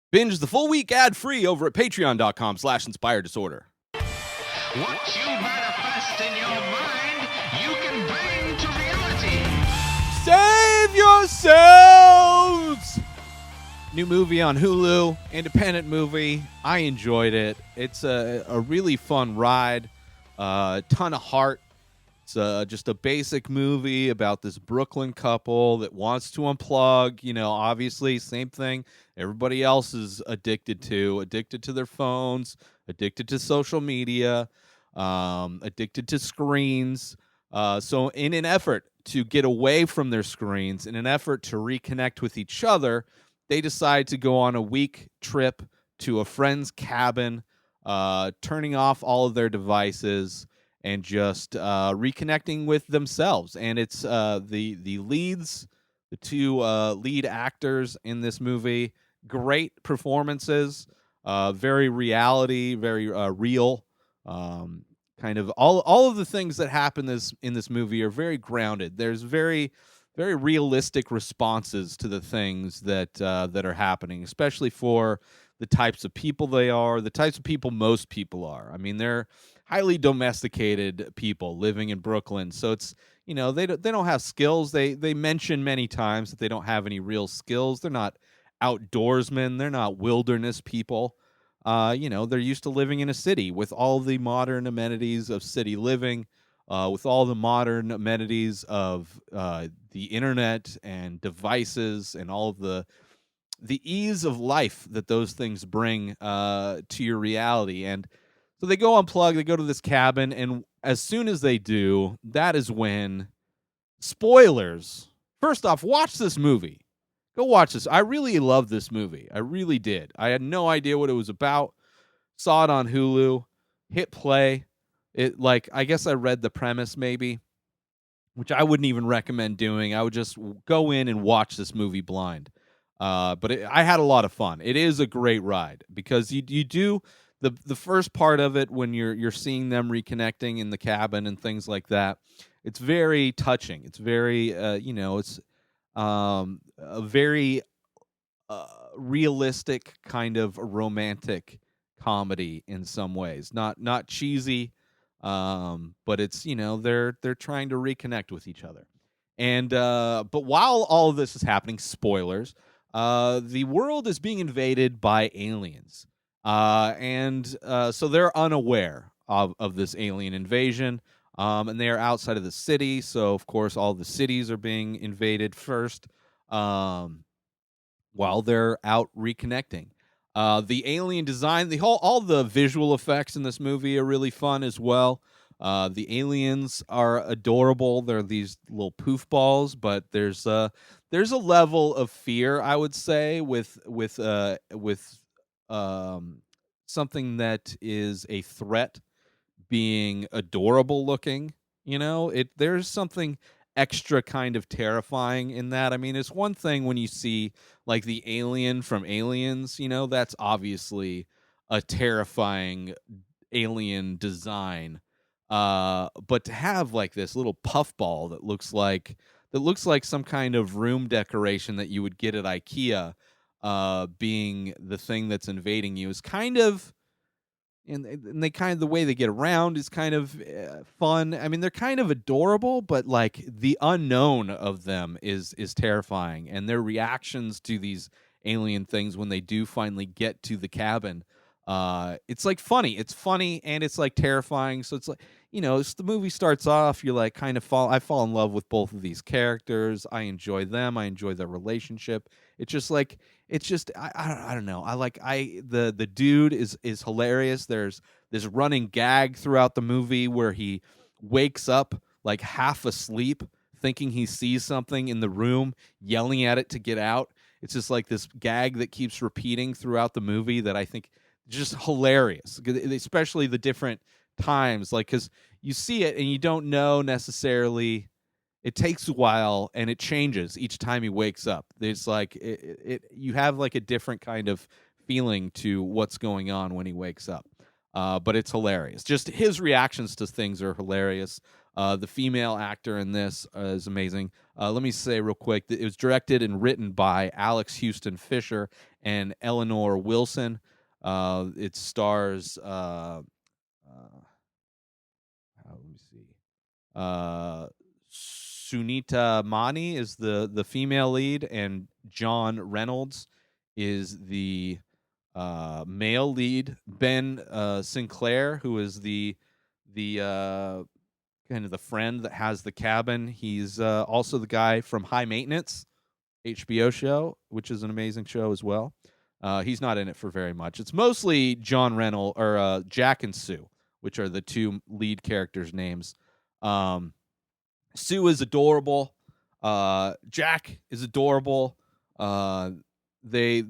Binge the full week ad-free over at patreon.com/inspireddisorder. What you manifest in your mind, you can bring to reality. Save yourselves! New movie on Hulu, independent movie. I enjoyed it. It's a really fun ride, a ton of heart. It's just a basic movie about this Brooklyn couple that wants to unplug. You know, obviously, same thing everybody else is addicted to their phones, addicted to social media, addicted to screens. So in an effort to get away from their screens, in an effort to reconnect with each other, they decide to go on a week trip to a friend's cabin, turning off all of their devices and just reconnecting with themselves. And it's the leads, the two lead actors in this movie. Great performances, very reality, very real. Kind of all of the things that happen in this movie are very grounded. There's very realistic responses to the things that are happening, especially for the types of people they are, the types of people most people are. I mean, they're highly domesticated people living in Brooklyn, so it's, you know, they don't have skills. They mention many times that they don't have any real skills. They're not outdoorsmen. They're not wilderness people. You know, they're used to living in a city with all the modern amenities of city living, with all the modern amenities of the internet and devices and all of the ease of life that those things bring to your reality. And so they go unplug, they go to this cabin, and as soon as they do, that is when spoilers. First off, watch this movie. Go watch this. I really love this movie. I really did. I had no idea what it was about. Saw it on Hulu, hit play. It, like, I guess I read the premise maybe, which I wouldn't even recommend doing. I would just go in and watch this movie blind. But I had a lot of fun. It is a great ride because you do the first part of it when you're seeing them reconnecting in the cabin and things like that. It's very touching. It's very it's a very realistic kind of romantic comedy in some ways. Not cheesy, but it's, you know, they're trying to reconnect with each other. And but while all of this is happening, spoilers, the world is being invaded by aliens. So they're unaware of this alien invasion. And they are outside of the city, so of course all the cities are being invaded first, while they're out reconnecting. The alien design, all the visual effects in this movie are really fun as well. The aliens are adorable. They're these little poof balls, but there's a level of fear, I would say, with something that is a threat being adorable looking. You know, there's something extra kind of terrifying in that. I mean, it's one thing when you see like the alien from Aliens, you know, that's obviously a terrifying alien design. But to have like this little puffball that looks like some kind of room decoration that you would get at IKEA, being the thing that's invading you is kind of, and they kind of, the way they get around is kind of fun. I mean, they're kind of adorable, but like the unknown of them is terrifying, and their reactions to these alien things when they do finally get to the cabin, it's like funny. It's funny and it's like terrifying. So it's like, you know, the movie starts off, you're like kind of I fall in love with both of these characters. I enjoy them. I enjoy their relationship. It's just like, I don't know. The dude is hilarious. There's this running gag throughout the movie where he wakes up like half asleep, thinking he sees something in the room, yelling at it to get out. It's just like this gag that keeps repeating throughout the movie that I think just hilarious, especially the different times, like, because you see it and you don't know necessarily. It takes a while and it changes each time he wakes up. There's like you have like a different kind of feeling to what's going on when he wakes up. But it's hilarious. Just his reactions to things are hilarious. The female actor in this is amazing. Let me say real quick that it was directed and written by Alex Houston Fisher and Eleanor Wilson. It stars uh, let me see. Uh, Sunita Mani is the female lead, and John Reynolds is the male lead. Ben Sinclair, who is the kind of the friend that has the cabin. He's also the guy from High Maintenance, HBO show, which is an amazing show as well. He's not in it for very much. It's mostly John Reynolds or Jack and Sue, which are the two lead characters' names. Um, Sue is adorable. Jack is adorable. Uh, they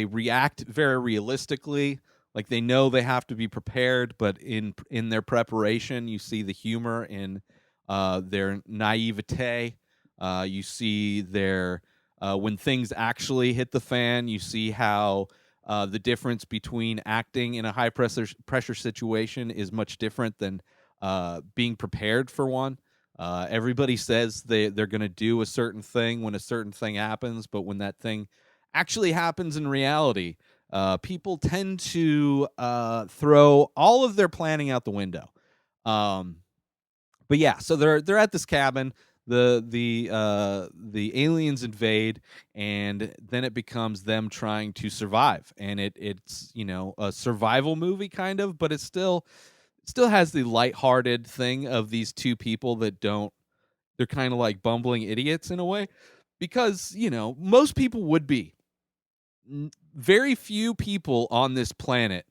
react very realistically. Like they know they have to be prepared, but in their preparation, you see the humor in their naivete. You see their when things actually hit the fan. You see how the difference between acting in a high pressure situation is much different than being prepared for one. Everybody says they're going to do a certain thing when a certain thing happens, but when that thing actually happens in reality, people tend to throw all of their planning out the window. Um, but yeah, so they're at this cabin. The aliens invade, and then it becomes them trying to survive, and it's a survival movie kind of, but it still has the lighthearted thing of these two people that don't they're kind of like bumbling idiots in a way because most people would be. Very few people on this planet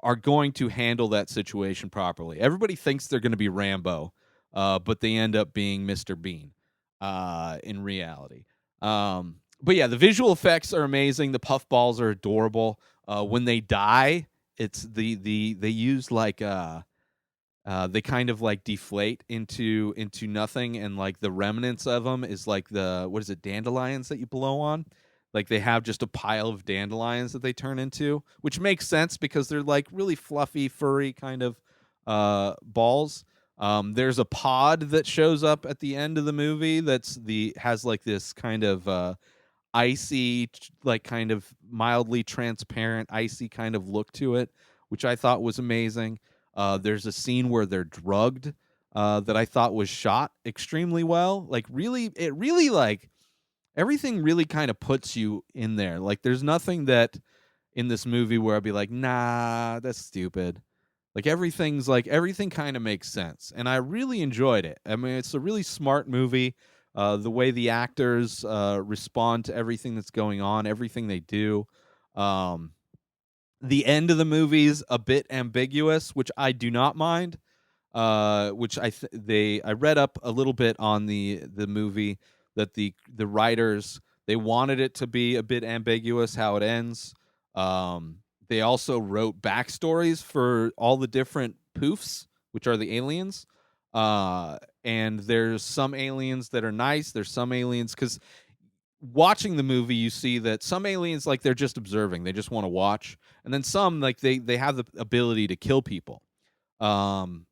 are going to handle that situation properly. Everybody thinks they're going to be Rambo, but they end up being Mr. Bean in reality. But yeah, the visual effects are amazing. The puffballs are adorable. When they die, it's they use like they kind of like deflate into nothing, and like the remnants of them is like the what is it, dandelions that you blow on. Like they have just a pile of dandelions that they turn into, which makes sense because they're like really fluffy, furry kind of balls. There's a pod that shows up at the end of the movie has like this kind of icy, like kind of mildly transparent, icy kind of look to it, which I thought was amazing. There's a scene where they're drugged that I thought was shot extremely well. Like it really like everything really kind of puts you in there. Like there's nothing that in this movie where I'd be like, nah, that's stupid. Like everything kind of makes sense, and I really enjoyed it. I mean, it's a really smart movie. The way the actors respond to everything that's going on, everything they do. Um, the end of the movie's a bit ambiguous, which I do not mind. Which I read up a little bit on the movie that the writers they wanted it to be a bit ambiguous how it ends. They also wrote backstories for all the different poofs, which are the aliens. And there's some aliens that are nice. There's some aliens because watching the movie, you see that some aliens like they're just observing, they just want to watch, and then some like they have the ability to kill people. Um,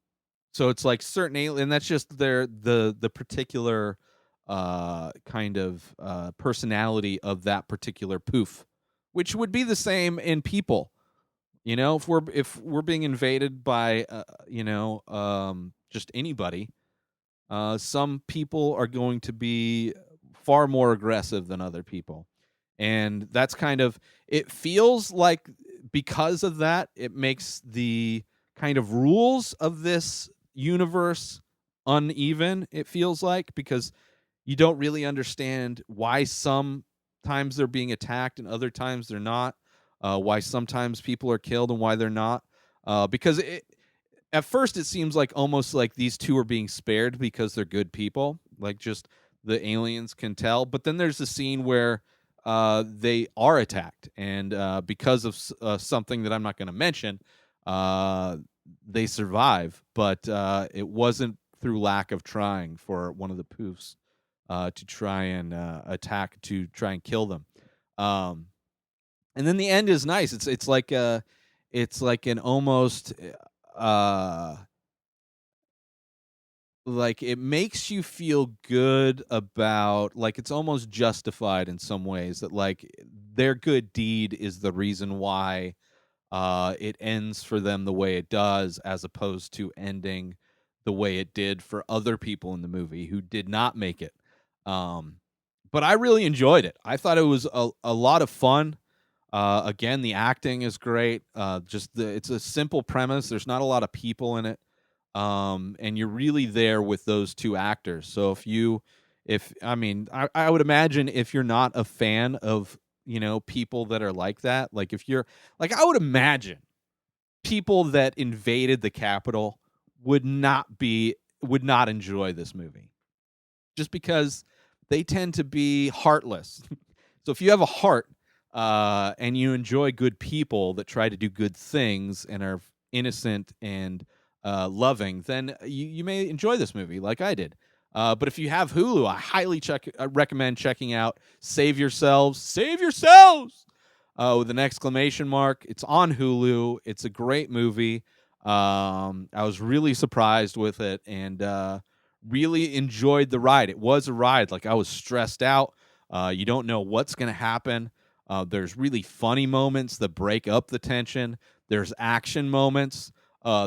so it's like certain alien, and that's just the particular kind of personality of that particular poof, which would be the same in people. If we're being invaded by just anybody, some people are going to be far more aggressive than other people. And that's kind of it feels like because of that, it makes the kind of rules of this universe uneven, it feels like, because you don't really understand why sometimes they're being attacked and other times they're not. Why sometimes people are killed and why they're not. Because at first it seems like almost like these two are being spared because they're good people, like just the aliens can tell. But then there's a scene where they are attacked, and because of something that I'm not going to mention, uh, they survive. But it wasn't through lack of trying for one of the poofs to try and attack, to try and kill them. Um, and then the end is nice. It's like an almost uh like it makes you feel good about, like, it's almost justified in some ways that like their good deed is the reason why it ends for them the way it does, as opposed to ending the way it did for other people in the movie who did not make it. Um, but I really enjoyed it. I thought it was a lot of fun. Again, the acting is great. It's a simple premise. There's not a lot of people in it, and you're really there with those two actors. So if I mean, I would imagine if you're not a fan of people that are like that, like if you're like, I would imagine people that invaded the Capitol would not enjoy this movie just because they tend to be heartless. So if you have a heart and you enjoy good people that try to do good things and are innocent and loving, then you may enjoy this movie like I did. But if you have Hulu, I highly recommend checking out Save Yourselves. Save Yourselves! With an exclamation mark. It's on Hulu. It's a great movie. I was really surprised with it and really enjoyed the ride. It was a ride. Like, I was stressed out. You don't know what's going to happen. There's really funny moments that break up the tension. There's action moments.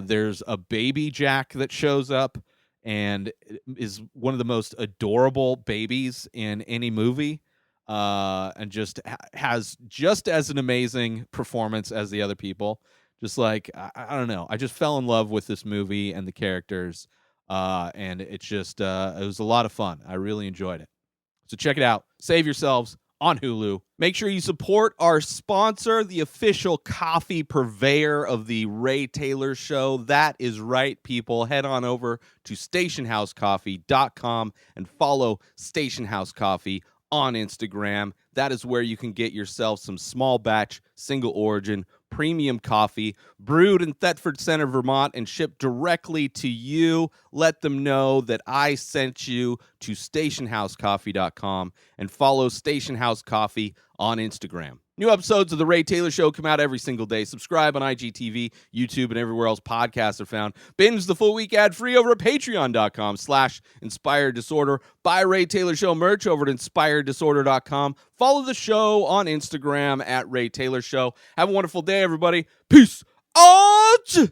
There's a baby Jack that shows up and is one of the most adorable babies in any movie, and just has just as an amazing performance as the other people. Just like, I don't know, I just fell in love with this movie and the characters, and it was a lot of fun. I really enjoyed it. So check it out. Save Yourselves on Hulu. Make sure you support our sponsor, the official coffee purveyor of the Ray Taylor Show. That is right, people. Head on over to stationhousecoffee.com and follow Station House Coffee on Instagram. That is where you can get yourself some small batch, single origin, premium coffee brewed in Thetford Center, Vermont, and shipped directly to you. Let them know that I sent you to stationhousecoffee.com and follow Station House Coffee on Instagram. New episodes of The Ray Taylor Show come out every single day. Subscribe on IGTV, YouTube, and everywhere else podcasts are found. Binge the full week ad-free over at patreon.com/Inspired Disorder. Buy Ray Taylor Show merch over at inspireddisorder.com. Follow the show on Instagram at Ray Taylor Show. Have a wonderful day, everybody. Peace out!